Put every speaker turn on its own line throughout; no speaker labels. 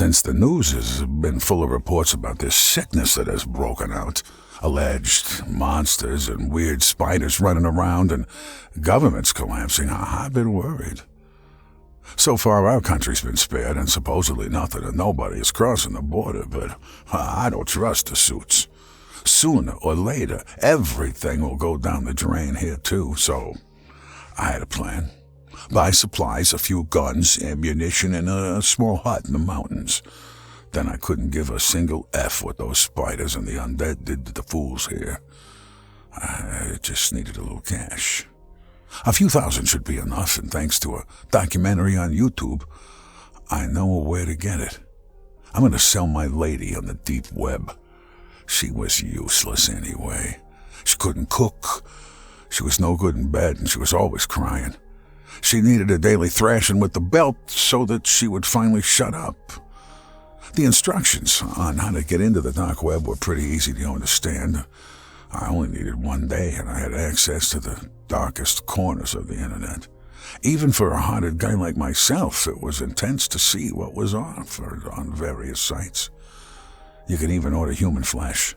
since the news has been full of reports about this sickness that has broken out, alleged monsters and weird spiders running around and governments collapsing, I've been worried. So far, our country's been spared, and supposedly nothing and nobody is crossing the border, but I don't trust the suits. Sooner or later, everything will go down the drain here too, so I had a plan. Buy supplies, a few guns, ammunition, and a small hut in the mountains. Then I couldn't give a single F what those spiders and the undead did to the fools here. I just needed a little cash. A few thousand should be enough, and thanks to a documentary on YouTube, I know where to get it. I'm going to sell my lady on the deep web. She was useless anyway. She couldn't cook. She was no good in bed, and she was always crying. She needed a daily thrashing with the belt so that she would finally shut up. The instructions on how to get into the dark web were pretty easy to understand. I only needed one day, and I had access to the darkest corners of the internet. Even for a hearted guy like myself, it was intense to see what was offered on various sites. You can even order human flesh.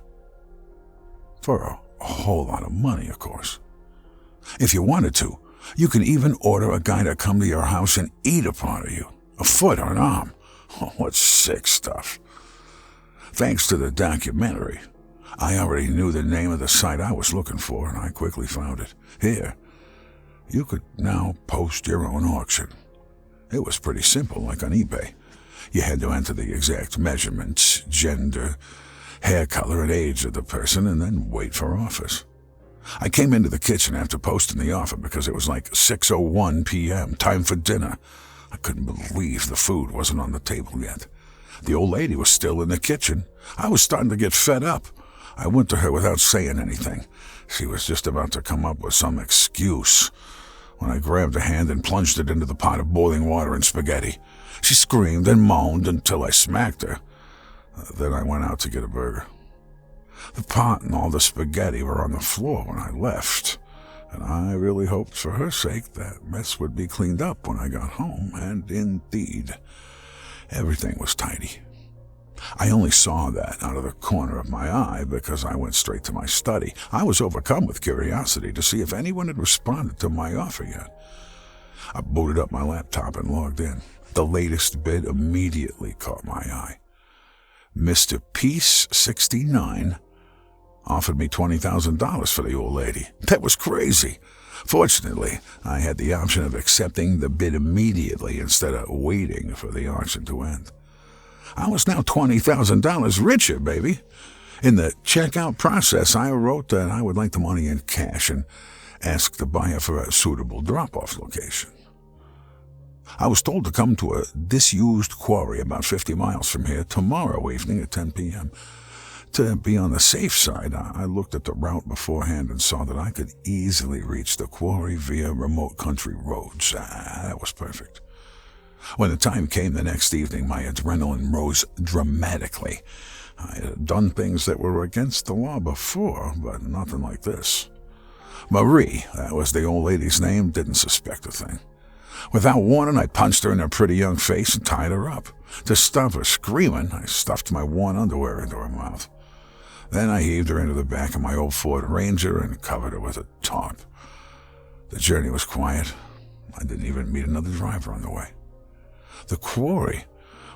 For a whole lot of money, of course. If you wanted to, you can even order a guy to come to your house and eat a part of you, a foot or an arm. Oh, what sick stuff. Thanks to the documentary, I already knew the name of the site I was looking for, and I quickly found it. Here, you could now post your own auction. It was pretty simple, like on eBay. You had to enter the exact measurements, gender, hair color, and age of the person, and then wait for offers. I came into the kitchen after posting the offer because it was like 6:01 p.m., time for dinner. I couldn't believe the food wasn't on the table yet. The old lady was still in the kitchen. I was starting to get fed up. I went to her without saying anything. She was just about to come up with some excuse when I grabbed her hand and plunged it into the pot of boiling water and spaghetti. She screamed and moaned until I smacked her. Then I went out to get a burger. The pot and all the spaghetti were on the floor when I left, and I really hoped for her sake that mess would be cleaned up when I got home, and indeed, everything was tidy. I only saw that out of the corner of my eye because I went straight to my study. I was overcome with curiosity to see if anyone had responded to my offer yet. I booted up my laptop and logged in. The latest bid immediately caught my eye. Mr. Peace 69 offered me $20,000 for the old lady. That was crazy. Fortunately, I had the option of accepting the bid immediately instead of waiting for the auction to end. I was now $20,000 richer, baby. In the checkout process, I wrote that I would like the money in cash and asked the buyer for a suitable drop-off location. I was told to come to a disused quarry about 50 miles from here tomorrow evening at 10 p.m. To be on the safe side, I looked at the route beforehand and saw that I could easily reach the quarry via remote country roads. That was perfect. When the time came the next evening, my adrenaline rose dramatically. I had done things that were against the law before, but nothing like this. Marie, that was the old lady's name, didn't suspect a thing. Without warning, I punched her in her pretty young face and tied her up. To stop her screaming, I stuffed my worn underwear into her mouth. Then I heaved her into the back of my old Ford Ranger and covered her with a tarp. The journey was quiet. I didn't even meet another driver on the way. The quarry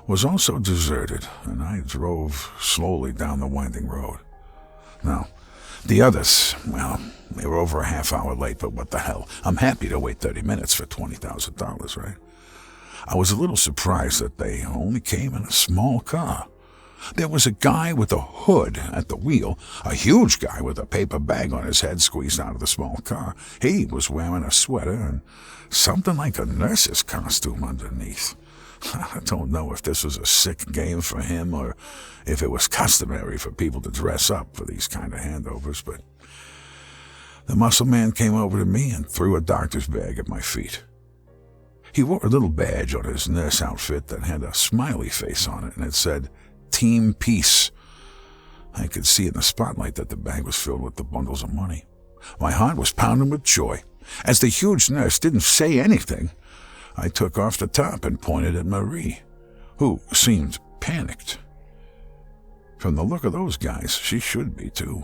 was also deserted, and I drove slowly down the winding road. Now, the others, well, they were over a half hour late, but what the hell? I'm happy to wait 30 minutes for $20,000, right? I was a little surprised that they only came in a small car. There was a guy with a hood at the wheel, a huge guy with a paper bag on his head squeezed out of the small car. He was wearing a sweater and something like a nurse's costume underneath. I don't know if this was a sick game for him or if it was customary for people to dress up for these kind of handovers, but the muscle man came over to me and threw a doctor's bag at my feet. He wore a little badge on his nurse outfit that had a smiley face on it, and it said, Team Peace. I could see in the spotlight that the bag was filled with the bundles of money. My heart was pounding with joy. As the huge nurse didn't say anything, I took off the top and pointed at Marie, who seemed panicked. From the look of those guys, she should be too.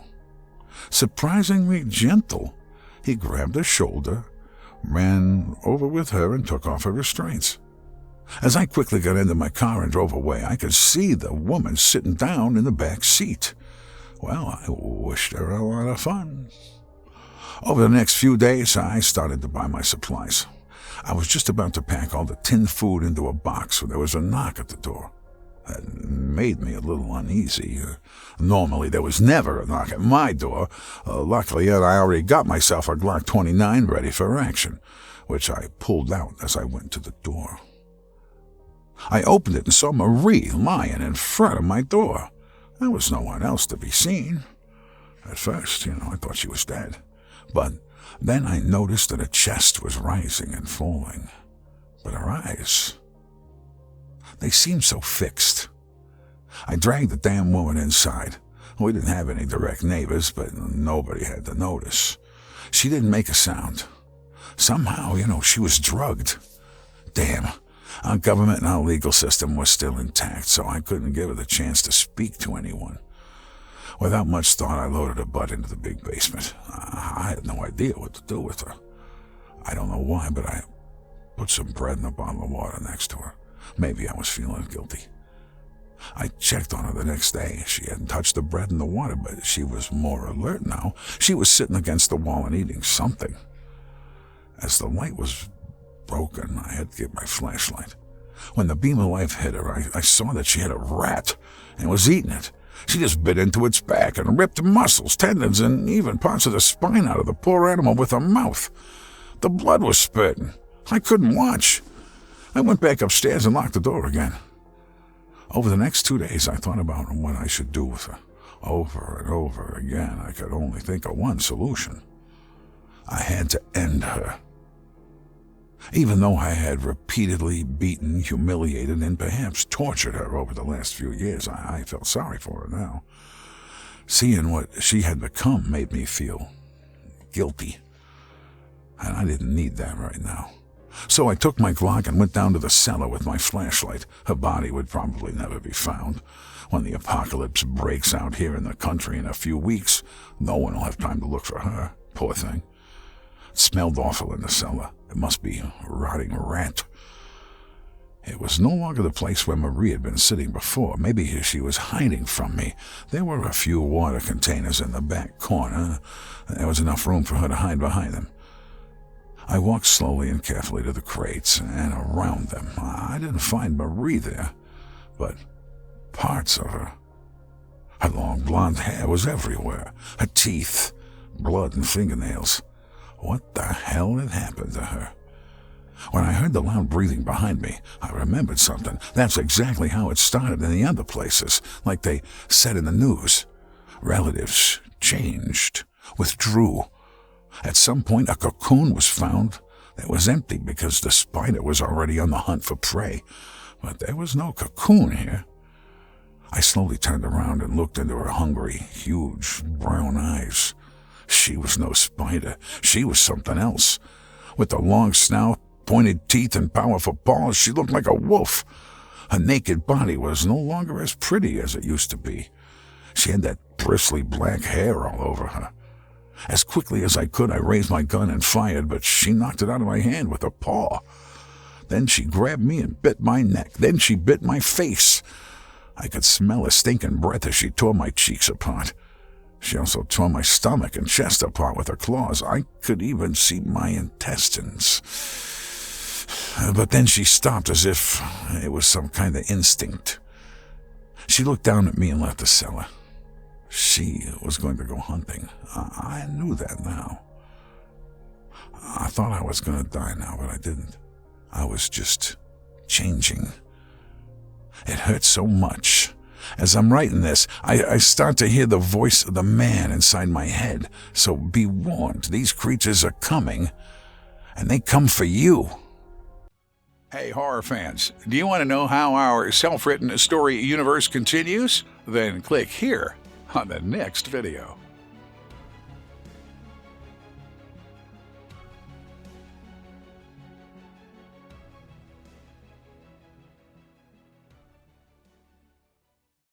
Surprisingly gentle, he grabbed her shoulder, ran over with her, and took off her restraints. As I quickly got into my car and drove away, I could see the woman sitting down in the back seat. Well, I wished her a lot of fun. Over the next few days, I started to buy my supplies. I was just about to pack all the tinned food into a box when there was a knock at the door. That made me a little uneasy. Normally, there was never a knock at my door. Luckily, I already got myself a Glock 29 ready for action, which I pulled out as I went to the door. I opened it and saw Marie lying in front of my door. There was no one else to be seen. At first, I thought she was dead. But then I noticed that her chest was rising and falling. But her eyes, they seemed so fixed. I dragged the damn woman inside. We didn't have any direct neighbors, but nobody had to notice. She didn't make a sound. Somehow, she was drugged. Damn. Our government and our legal system was still intact, so I couldn't give her the chance to speak to anyone. Without much thought, I loaded her butt into the big basement. I had no idea what to do with her. I don't know why, but I put some bread and a bottle of water next to her. Maybe I was feeling guilty. I checked on her the next day. She hadn't touched the bread and the water, but she was more alert now. She was sitting against the wall and eating something. As the light was broken, I had to get my flashlight. When the beam of light hit her, I saw that she had a rat and was eating it. She just bit into its back and ripped muscles, tendons, and even parts of the spine out of the poor animal with her mouth. The blood was spurting. I couldn't watch. I went back upstairs and locked the door again. Over the next 2 days, I thought about what I should do with her. Over and over again, I could only think of one solution. I had to end her. Even though I had repeatedly beaten, humiliated, and perhaps tortured her over the last few years, I felt sorry for her now. Seeing what she had become made me feel guilty, and I didn't need that right now. So I took my Glock and went down to the cellar with my flashlight. Her body would probably never be found. When the apocalypse breaks out here in the country in a few weeks, no one will have time to look for her. Poor thing. It smelled awful in the cellar. It must be a rotting rat. It was no longer the place where Marie had been sitting before. Maybe she was hiding from me. There were a few water containers in the back corner. There was enough room for her to hide behind them. I walked slowly and carefully to the crates and around them. I didn't find Marie there, but parts of her. Her long blonde hair was everywhere. Her teeth, blood, and fingernails. What the hell had happened to her? When I heard the loud breathing behind me, I remembered something. That's exactly how it started in the other places, like they said in the news. Relatives changed, withdrew. At some point, a cocoon was found that was empty because the spider was already on the hunt for prey. But there was no cocoon here. I slowly turned around and looked into her hungry, huge brown eyes. She was no spider. She was something else. With the long snout, pointed teeth, and powerful paws, she looked like a wolf. Her naked body was no longer as pretty as it used to be. She had that bristly black hair all over her. As quickly as I could, I raised my gun and fired, but she knocked it out of my hand with her paw. Then she grabbed me and bit my neck. Then she bit my face. I could smell her stinking breath as she tore my cheeks apart. She also tore my stomach and chest apart with her claws. I could even see my intestines. But then she stopped as if it was some kind of instinct. She looked down at me and left the cellar. She was going to go hunting. I knew that now. I thought I was going to die now, but I didn't. I was just changing. It hurt so much. As I'm writing this, I start to hear the voice of the man inside my head. So be warned, these creatures are coming, and they come for you. Hey, horror fans, do you want to know how our self-written story universe continues? Then click here on the next video.